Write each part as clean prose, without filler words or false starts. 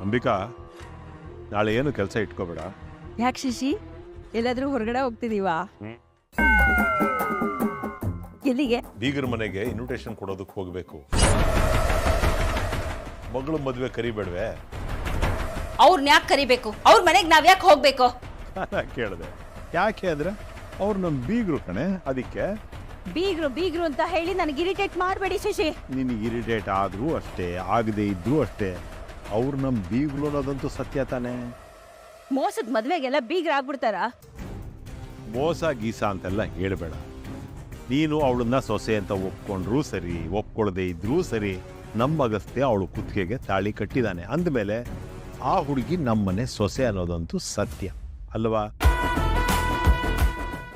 ಅಂಬಿಕಾ, ನಾಳೆ ಏನು ಕೆಲಸ ಇಟ್ಕೋಬೇಡ. ಯಾಕೆ ಶಶಿ, ಎಲ್ಲಾದ್ರೂ ಹೊರಗಡೆ ಹೋಗ್ತಿದೀವಾ? ಎಲ್ಲಿಗೆ? ಬೀಗರ ಮನೆಗೆ ಇನ್ವಿಟೇಷನ್ ಕೊಡೋದಕ್ಕೆ ಹೋಗ್ಬೇಕು. ಮಗಳು ಮದುವೆ ಕರಿಬೇಡ್ವೆ? ಅವ್ರನ್ನ ಯಾಕೆ ಕರಿಬೇಕು? ಅವ್ರ ಮನೆಗೆ ನಾವ್ ಯಾಕೆ ಹೋಗ್ಬೇಕು? ಕೇಳಿದೆ. ಯಾಕೆ ಅಂದ್ರೆ ಅವ್ರು ನಮ್ಮ ಬೀಗರು ಕಣೆ, ಅದಕ್ಕೆ. ಬೀಗ್ರು ಬೀಗ್ರು ಅಂತ ಹೇಳಿ ನನಗೆ ಇರಿಟೇಟ್ ಮಾಡಬೇಡಿ ಶಶಿ. ನಿನಗೆ ಇರಿಟೇಟ್ ಆದರೂ ಅಷ್ಟೇ, ಆಗದೆ ಇದ್ರೂ ಅಷ್ಟೇ, ಅವ್ರು ನಮ್ಮ ಬೀಗರು ಅನ್ನೋದಂತೂ ಸತ್ಯ ತಾನೆ. ಮೋಸದ ಮದ್ವೆಗೆಲ್ಲ ಬೀಗ್ರ ಆಗ್ಬಿಡ್ತಾರ? ಮೋಸ ಗೀಸ ಅಂತೆಲ್ಲ ಹೇಳಬೇಡ. ನೀನು ಅವಳನ್ನ ಸೊಸೆ ಅಂತ ಒಪ್ಕೊಂಡ್ರೂ ಸರಿ, ಒಪ್ಕೊಳ್ಳದೆ ಇದ್ರೂ ಸರಿ, ನಮ್ಮ ಅಗಸ್ತ್ಯ ಅವಳು ಕುತ್ತಿಗೆಗೆ ತಾಳಿ ಕಟ್ಟಿದ್ದಾನೆ ಅಂದಮೇಲೆ ಆ ಹುಡುಗಿ ನಮ್ಮನೆ ಸೊಸೆ ಅನ್ನೋದಂತೂ ಸತ್ಯ ಅಲ್ವಾ?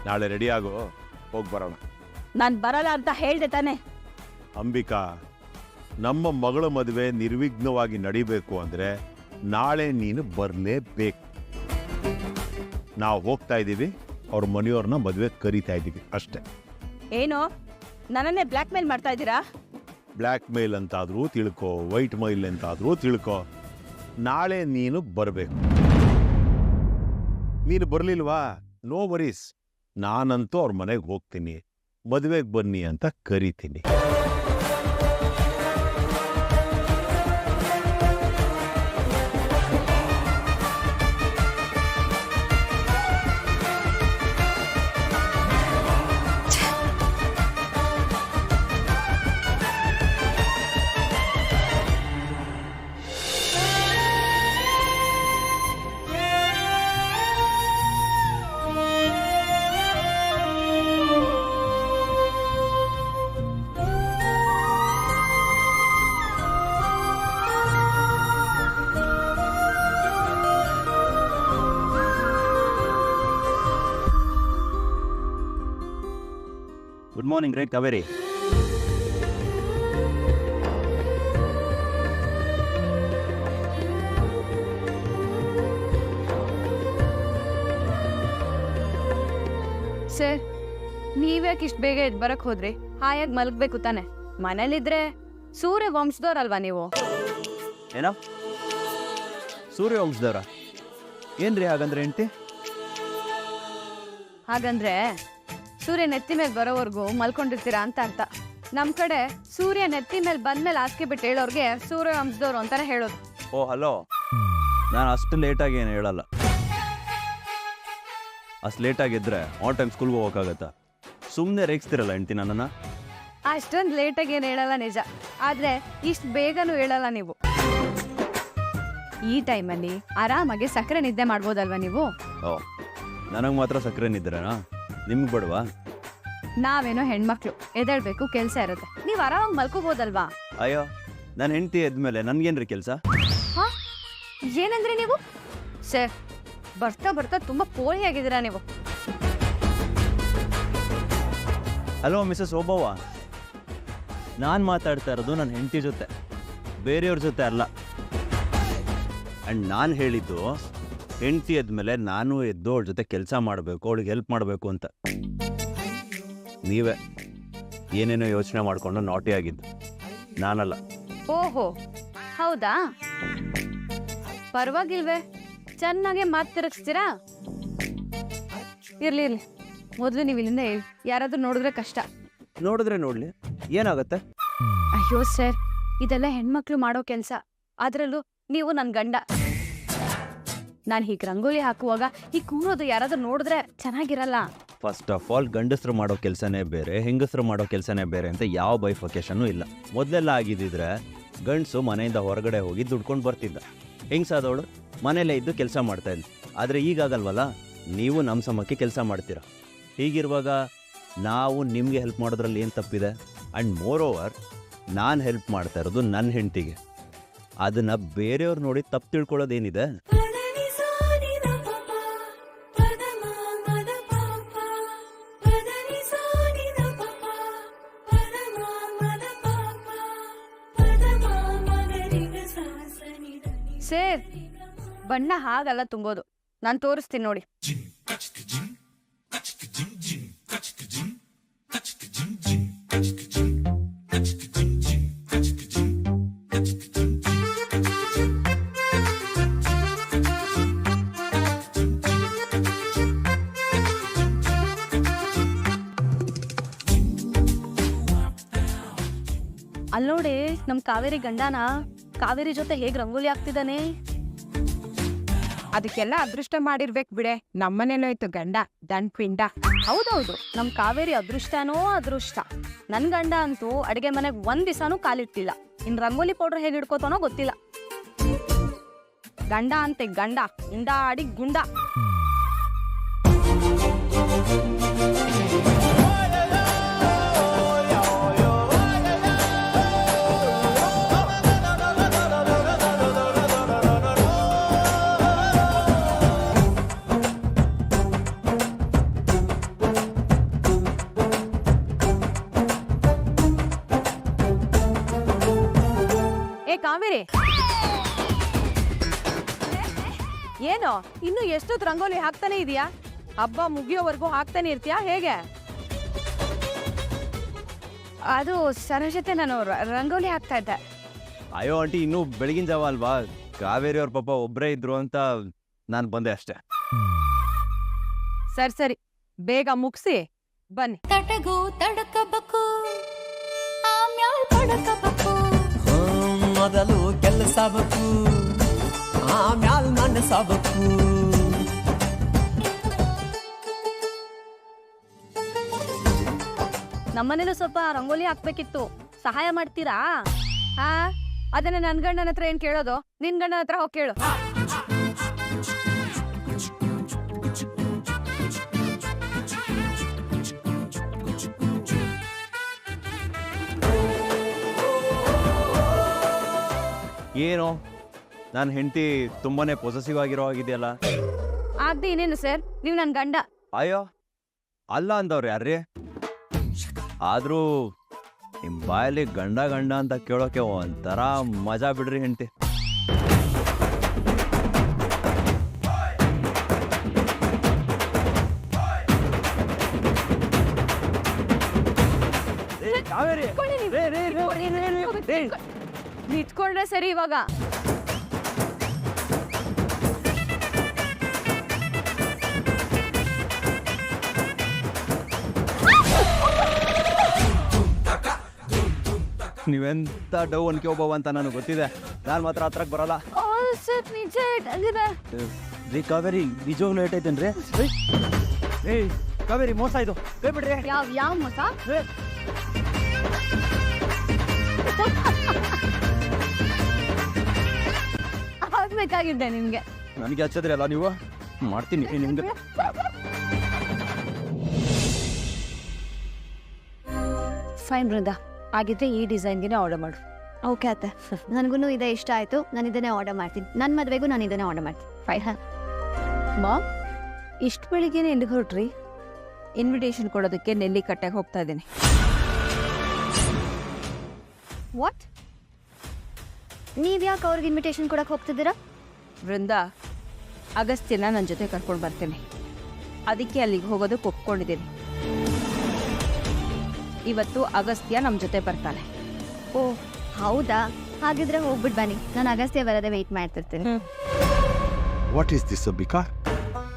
ನಾಳೆ ರೆಡಿ ಆಗೋ, ಹೋಗಿ ಬರೋಣ. ನಾನ್ ಬರಲ್ಲ ಅಂತ ಹೇಳ್ದೆ ತಾನೆ. ಅಂಬಿಕಾ, ನಮ್ಮ ಮಗಳ ಮದುವೆ ನಿರ್ವಿಘ್ನವಾಗಿ ನಡಿಬೇಕು ಅಂದ್ರೆ ನಾಳೆ ನೀನು ಬರಲೇಬೇಕು. ನಾವು ಹೋಗ್ತಾ ಇದ್ದೀವಿ, ಅವ್ರ ಮನೆಯವ್ರನ್ನ ಮದುವೆ ಕರಿತಾ ಇದ್ದೀವಿ ಅಷ್ಟೇ. ಏನು ನನ್ನನ್ನೇ ಬ್ಲ್ಯಾಕ್ ಮೇಲ್ ಮಾಡ್ತಾ ಇದ್ದೀರಾ? ಬ್ಲ್ಯಾಕ್ ಮೇಲ್ ಅಂತಾದರೂ ತಿಳ್ಕೊ, ವೈಟ್ ಮೇಲ್ ಅಂತಾದರೂ ತಿಳ್ಕೊ, ನಾಳೆ ನೀನು ಬರಬೇಕು. ನೀನು ಬರಲಿಲ್ವಾ? ನೋ ವರೀಸ್, ನಾನಂತೂ ಅವ್ರ ಮನೆಗೆ ಹೋಗ್ತೀನಿ, ಮದುವೆಗೆ ಬನ್ನಿ ಅಂತ ಕರಿತೀನಿ. ಗುಡ್ ಮಾರ್ನಿಂಗ್ ರೇ ಕಾವೇರಿ. ಸರ್, ನೀವ್ಯಾಕೆ ಇಷ್ಟು ಬೇಗ ಎದ್ದು ಬರಕ್ ಹೋದ್ರಿ? ಹಾಯಾಗಿ ಮಲಗಬೇಕು ತಾನೆ. ಮನೇಲಿದ್ರೆ ಸೂರ್ಯ ವಂಶದವ್ರಲ್ವಾ ನೀವು? ಏನೋ ಸೂರ್ಯ ವಂಶದವ್ರ? ಏನ್ರಿ ಹಾಗಂದ್ರೆ ಹೆಂಡ್ತಿ? ಹಾಗಂದ್ರೆ ಸೂರ್ಯ ನೆತ್ತಿ ಮೇಲೆ ಬರೋವರೆಗೂ ಮಲ್ಕೊಂಡಿರ್ತೀರಾ ಅಂತ ಅರ್ಥ. ನಮ್ಮ ಕಡೆ ಸೂರ್ಯ ನೆತ್ತಿ ಮೇಲೆ ಬಂದ್ಮೇಲೆ ಹಾಸಿಗೆ ಬಿಟ್ಟು ಹೇಳೋರ್ಗೆ ಸೂರ್ಯ ವಂಶದವ್ರು ಅಂತಾನೆ ಹೇಳೋದು. ಓ ಹಲೋ, ನಾನು ಅಷ್ಟು ಲೇಟಾಗಿ ಏನು ಹೇಳಲ್ಲ. ಅಷ್ಟು ಲೇಟಾಗಿದ್ದರೆ ಆನ್ ಟೈಮ್ ಸ್ಕೂಲ್ಗೆ ಹೋಗೋಕ್ಕಾಗತ್ತಾ? ಸುಮ್ಮನೆ ರೇಗಿಸ್ತಿರಲ್ಲ ಹೆಂಡ್ತಿ ನನ್ನನ್ನು. ಅಷ್ಟೊಂದು ಲೇಟಾಗಿ ಏನು ಹೇಳಲ್ಲ ನಿಜ, ಆದರೆ ಇಷ್ಟು ಬೇಗನೂ ಹೇಳಲ್ಲ ನೀವು. ಈ ಟೈಮಲ್ಲಿ ಆರಾಮಾಗಿ ಸಕ್ಕರೆ ನಿದ್ದೆ ಮಾಡ್ಬೋದಲ್ವಾ ನೀವು? ಓ, ನನಗೆ ಮಾತ್ರ ಸಕ್ಕರೆ ನಿದ್ರೆನಾ? ನಿಮ್ಗೆ ಬೇಡವಾ? ನಾವೇನೋ ಹೆಣ್ಮಕ್ಳು, ಎದ್ದೇಳ್ಬೇಕು, ಕೆಲಸ ಇರುತ್ತೆ. ನೀವು ಆರಾಮಾಗಿ ಮಲ್ಕೋಬೋದಲ್ವಾ? ಅಯ್ಯೋ, ನನ್ನ ಹೆಂಡ್ತಿ ಎದ್ಮೇಲೆ ನನ್ಗೇನ್ರಿ ಕೆಲಸ? ಹಾ, ಏನಂದ್ರಿ ನೀವು? ಸರ್, ಬರ್ತಾ ಬರ್ತಾ ತುಂಬ ಪೋಲಿ ಆಗಿದ್ದೀರಾ ನೀವು. ಹಲೋ ಮಿಸಸ್ ಓಬವ್ವ, ನಾನು ಮಾತಾಡ್ತಾ ಇರೋದು ನನ್ನ ಹೆಂಡತಿ ಜೊತೆ, ಬೇರೆಯವ್ರ ಜೊತೆ ಅಲ್ಲ. ಆ್ಯಂಡ್ ನಾನು ಹೇಳಿದ್ದು ಹೆಂಡತಿ ಎದ್ಮೇಲೆ ನಾನು ಎದ್ದು ಅವಳ ಜೊತೆ ಕೆಲಸ ಮಾಡಬೇಕು, ಅವಳಿಗೆ ಹೆಲ್ಪ್ ಮಾಡಬೇಕು ಅಂತ. ನೀವೇ ಏನೇನೋ ಯೋಚನೆ ಮಾಡಿಕೊಂಡು ನಾಟಿ ಆಗಿದ್ದು, ನಾನಲ್ಲ. ಓಹೋ, ಹೌದಾ? ಪರವಾಗಿಲ್ವೇ, ಚೆನ್ನಾಗೆ ಮಾತು ತಿರುಗಿಸ್ತೀರಾ. ಇರ್ಲಿ ಇರ್ಲಿ, ಮೊದಲು ನೀವು ಇಲ್ಲಿಂದ ಹೇಳಿ, ಯಾರಾದ್ರೂ ನೋಡಿದ್ರೆ ಕಷ್ಟ. ನೋಡಿದ್ರೆ ನೋಡಲಿ, ಏನಾಗುತ್ತೆ? ಅಯ್ಯೋ ಸರ್, ಇದೆಲ್ಲ ಹೆಣ್ಮಕ್ಳು ಮಾಡೋ ಕೆಲಸ, ಅದರಲ್ಲೂ ನೀವು ನನ್ನ ಗಂಡ. ನಾನು ಹೀಗೆ ರಂಗೋಲಿ ಹಾಕುವಾಗ ಹೀಗೆ ಕೂರೋದು ಯಾರಾದ್ರೂ ನೋಡಿದ್ರೆ ಚೆನ್ನಾಗಿರಲ್ಲ. ಫಸ್ಟ್ ಆಫ್ ಆಲ್, ಗಂಡಸರು ಮಾಡೋ ಕೆಲಸನೇ ಬೇರೆ, ಹೆಂಗಸರು ಮಾಡೋ ಕೆಲಸನೇ ಬೇರೆ ಅಂತ ಯಾವ ಬೈಫಿಕೇಶನ್ನು ಇಲ್ಲ. ಮೊದಲೆಲ್ಲ ಆಗಿದ್ದಿದ್ರೆ ಗಂಡಸು ಮನೆಯಿಂದ ಹೊರಗಡೆ ಹೋಗಿ ದುಡ್ಕೊಂಡು ಬರ್ತಿದ್ದ, ಹೆಂಗಸಾದವಳು ಮನೆಯಲ್ಲೇ ಇದ್ದು ಕೆಲಸ ಮಾಡ್ತಾ ಇದ್ದ. ಆದರೆ ಈಗಾಗಲ್ವಲ್ಲ, ನೀವು ನಮ್ಮ ಸಮಕ್ಕೆ ಕೆಲಸ ಮಾಡ್ತೀರಾ. ಹೀಗಿರುವಾಗ ನಾವು ನಿಮಗೆ ಹೆಲ್ಪ್ ಮಾಡೋದ್ರಲ್ಲಿ ಏನು ತಪ್ಪಿದೆ? ಆ್ಯಂಡ್ ಮೋರ್ ಓವರ್, ನಾನು ಹೆಲ್ಪ್ ಮಾಡ್ತಾ ಇರೋದು ನನ್ನ ಹೆಂಡ್ತಿಗೆ. ಅದನ್ನು ಬೇರೆಯವ್ರು ನೋಡಿ ತಪ್ಪು ತಿಳ್ಕೊಳ್ಳೋದೇನಿದೆ? ಸರ್, ಬಣ್ಣ ಹಾಗಲ್ಲ ತುಂಬೋದು, ನಾನು ತೋರಿಸ್ತೀನಿ ನೋಡಿ. ನೋಡಿ ನಮ್ ಕಾವೇರಿ ಗಂಡನ ಕಾವೇರಿ ಜೊತೆ ಹೇಗ್ ರಂಗೋಲಿ ಹಾಕ್ತಿದ್ದಾನೆ. ಅದಕ್ಕೆಲ್ಲ ಅದೃಷ್ಟ ಮಾಡಿರ್ಬೇಕು ಬಿಡೆ. ನಮ್ಮನೇಲೂ ಆಯ್ತು ಗಂಡ ದನ್ ಪಿಂಡ. ಹೌದೌದು, ನಮ್ ಕಾವೇರಿ ಅದೃಷ್ಟನೋ ಅದೃಷ್ಟ. ನನ್ ಗಂಡ ಅಂತೂ ಅಡಿಗೆ ಮನೆಗ್ ಒಂದ್ ದಿವಸನೂ ಕಾಲಿಟ್ಟಿಲ್ಲ. ಇನ್ ರಂಗೋಲಿ ಪೌಡರ್ ಹೇಗೆ ಹಿಡ್ಕೋತಾನೋ ಗೊತ್ತಿಲ್ಲ. ಗಂಡ ಅಂತೆ ಗಂಡ, ಗುಂಡ ಆಡಿ ಗುಂಡ. ಏ ಕಾವೇರಿ, ಏನೋ ಇನ್ನು ಎಷ್ಟೊತ್ತು ರಂಗೋಲಿ ಹಾಕ್ತಾನೆ ಇದೀಯಾ? ಹಬ್ಬ ಮುಗಿಯೋವರೆಗೂ ಹಾಕ್ತಾನೆ ಇರ್ತೀಯಾ ಹೇಗೆ? ಅದು ಸರ ಜೊತೆ ನಾನು ರಂಗೋಲಿ ಹಾಕ್ತಾ ಇದ್ದೆ. ಅಯ್ಯೋ ಆಂಟಿ, ಇನ್ನೂ ಬೆಳಗಿನ ಜಾವ ಅಲ್ವಾ? ಕಾವೇರಿ ಅವ್ರ ಪಾಪ ಒಬ್ಬರೇ ಇದ್ರು ಅಂತ ನಾನು ಬಂದೆ ಅಷ್ಟೇ. ಸರಿ ಬೇಗ ಮುಗಿಸಿ ಬನ್ನಿ. ತಟಗೋ ತಡಕಬೇಕು ಆಮ್ಯಾಲ್ ಪಡಕಬೇಕು. ಮೊದಲು ಕೆಲಸಬೇಕು ಆಮ್ಯಾಲ್ ಮನಸಬೇಕು. ನಮ್ಮನೇಲೂ ಸ್ವಲ್ಪ ರಂಗೋಲಿ ಹಾಕ್ಬೇಕಿತ್ತು, ಸಹಾಯ ಮಾಡ್ತೀರಾ? ಹಾ, ಅದನ್ನ ನನ್ ಗಂಡನ ಹತ್ರ ಏನ್ ಕೇಳೋದು? ನಿನ್ ಗಂಡನ ಹತ್ರ ಹೋಗಿ ಕೇಳು. ಏನೋ ನನ್ನ ಹೆಂಡತಿ ತುಂಬಾನೇ ಪೊಸೆಸಿವ್ ಆಗಿರೋ ಆಗಿದೆಯಲ್ಲ. ಆಗ್ದೆ ಇನ್ನೇನು ಸರ್, ನೀವ್ ನನ್ ಗಂಡ. ಅಯ್ಯೋ ಅಲ್ಲ ಅಂದವ್ರು ಯಾರ್ರಿ? ಆದ್ರೂ ನಿಮ್ ಬಾಯಲ್ಲಿ ಗಂಡ ಗಂಡ ಅಂತ ಕೇಳೋಕೆ ಒಂಥರ ಮಜಾ ಬಿಡ್ರಿ ಹೆಂಡತಿ. ನಿಂತ್ಕೊಂಡ್ರೆ ಸರಿ ಇವಾಗ. ನೀವೆಂತ ಡವ್ ಅನ್ಕೆ ಒಬ್ಬವ ಅಂತ ನನಗೆ ಗೊತ್ತಿದೆ. ನಾನು ಮಾತ್ರ ಹತ್ರಕ್ಕೆ ಬರಲ್ಲ. ಸರ್ ನಿಜ ಇದಾಗಿದೆ. ರೀ ಕಾವೇರಿ, ನಿಜವಾಗ್ಲೂ ಲೇಟ್ ಐತೇನ್ರಿ? ಏಯ್ ಕಾವೇರಿ, ಮೋಸ ಇದು, ಕೈ ಬಿಡ್ರಿ. ಯಾವ ಮೋಸ? ಆಗ್ಬೇಕಾಗಿದ್ದೆ ನಿಮ್ಗೆ. ನನಗೆ ಹಚ್ಚದ್ರಿ ಅಲ್ಲ ನೀವು? ಮಾಡ್ತೀನಿ ನಿಮ್ಗೆ. ಫೈನ್ ಬೃಂದ, ಆಗಿದ್ರೆ ಈ ಡಿಸೈನ್ಗೆ ಆರ್ಡರ್ ಮಾಡು. ಓಕೆ ಅತ್ತೆ, ನನಗೂ ಇದೇ ಇಷ್ಟ ಆಯ್ತು. ನಾನು ಇದನ್ನೇ ಆರ್ಡರ್ ಮಾಡ್ತೀನಿ. ನನ್ನ ಮದುವೆಗೂ ನಾನು ಇದನ್ನೇ ಆರ್ಡರ್ ಮಾಡ್ತೀನಿ. ಫೈನ್. ಮಾ, ಇಷ್ಟು ಬೆಳಿಗ್ಗೆನೆ ಎಲ್ಲಿಗೆ ಹೊರಟ್ರಿ? ಇನ್ವಿಟೇಷನ್ ಕೊಡೋದಕ್ಕೆ ನೆಲ್ಲಿ ಕಟ್ಟೆಗೆ ಹೋಗ್ತಾ ಇದ್ದೀನಿ. ವಾಟ್? ನೀವು ಯಾಕೆ ಅವ್ರಿಗೆ ಇನ್ವಿಟೇಷನ್ ಕೊಡಕ್ಕೆ ಹೋಗ್ತಿದ್ದೀರಾ? ವೃಂದ, ಅಗಸ್ತ್ಯನ ನನ್ನ ಜೊತೆ ಕರ್ಕೊಂಡು ಬರ್ತೀನಿ. ಅದಕ್ಕೆ ಅಲ್ಲಿಗೆ ಹೋಗೋದಕ್ಕೆ ಒಪ್ಕೊಂಡಿದ್ದೀನಿ. ಇವತ್ತು ಅಗಸ್ತ್ಯ ನಮ್ಮ ಜೊತೆ ಬರ್ತಾನೆ. ಓ ಹೌದಾ? ಹಾಗಿದ್ರೆ ಹೋಗ್ಬಿಟ್ಟು ಬನ್ನಿ. ನಾನು ಅಗಸ್ತ್ಯ ಬರೋದೇ ವೆಯ್ಟ್ ಮಾಡ್ತಿರ್ತೀನಿ. What is this Ambika?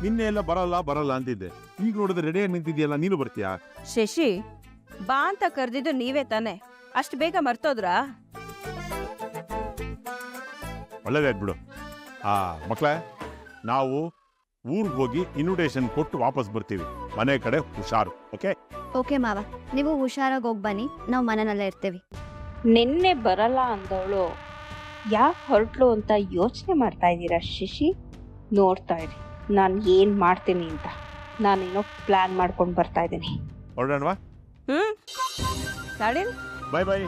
ನಿನ್ನೆ ಎಲ್ಲ ಬರಲ್ಲ ಅಂತಿದ್ದೆ. ಈಗ ನೋಡಿದ್ರೆ ರೆಡಿಯಾಗಿ ನಿಂತಿದ್ಯಲ್ಲ, ನೀನು ಬರ್ತೀಯಾ? ಶಶಿ, ಬಾ ಅಂತ ಕರೆದಿದ್ದು ನೀವೇ ತಾನೆ. ಅಷ್ಟು ಬೇಗ ಮರ್ತೋದ್ರಾ? ಒಳ್ಳೇದಾಯ್ತು ಬಿಡು. ಮಕ್ಕಳೇ, ನಾವು ಊರಿಗೆ ಹೋಗಿ ಇನ್ವಿಟೇಷನ್ ಕೊಟ್ಟು ವಾಪಸ್ ಬರ್ತೀವಿ. ಮನೆ ಕಡೆ ಹುಷಾರು. ಓಕೆ ಓಕೆ ಮಾವ, ನೀವು ಹುಷಾರಾಗಿ ಹೋಗಿ ಬನ್ನಿ. ನಾವು ಮನೆಯಲ್ಲೇ ಇರ್ತೀವಿ. ನಿನ್ನೆ ಬರಲ್ಲ ಅಂದವಳು ಯಾಕೆ ಹೊರಟ್ಲು ಅಂತ ಯೋಚನೆ ಮಾಡ್ತಾ ಇದ್ದೀರಾ ಶಶಿ? ನೋಡ್ತಾ ಇರಿ ನಾನು ಏನು ಮಾಡ್ತೀನಿ ಅಂತ. ನಾನೇನೋ ಪ್ಲಾನ್ ಮಾಡ್ಕೊಂಡು ಬರ್ತಾ ಇದ್ದೀನಿ. ಹೊರಡೋಣವಾ? ಗಾಡಿ ಬಾಯ್ ಬಾಯ್.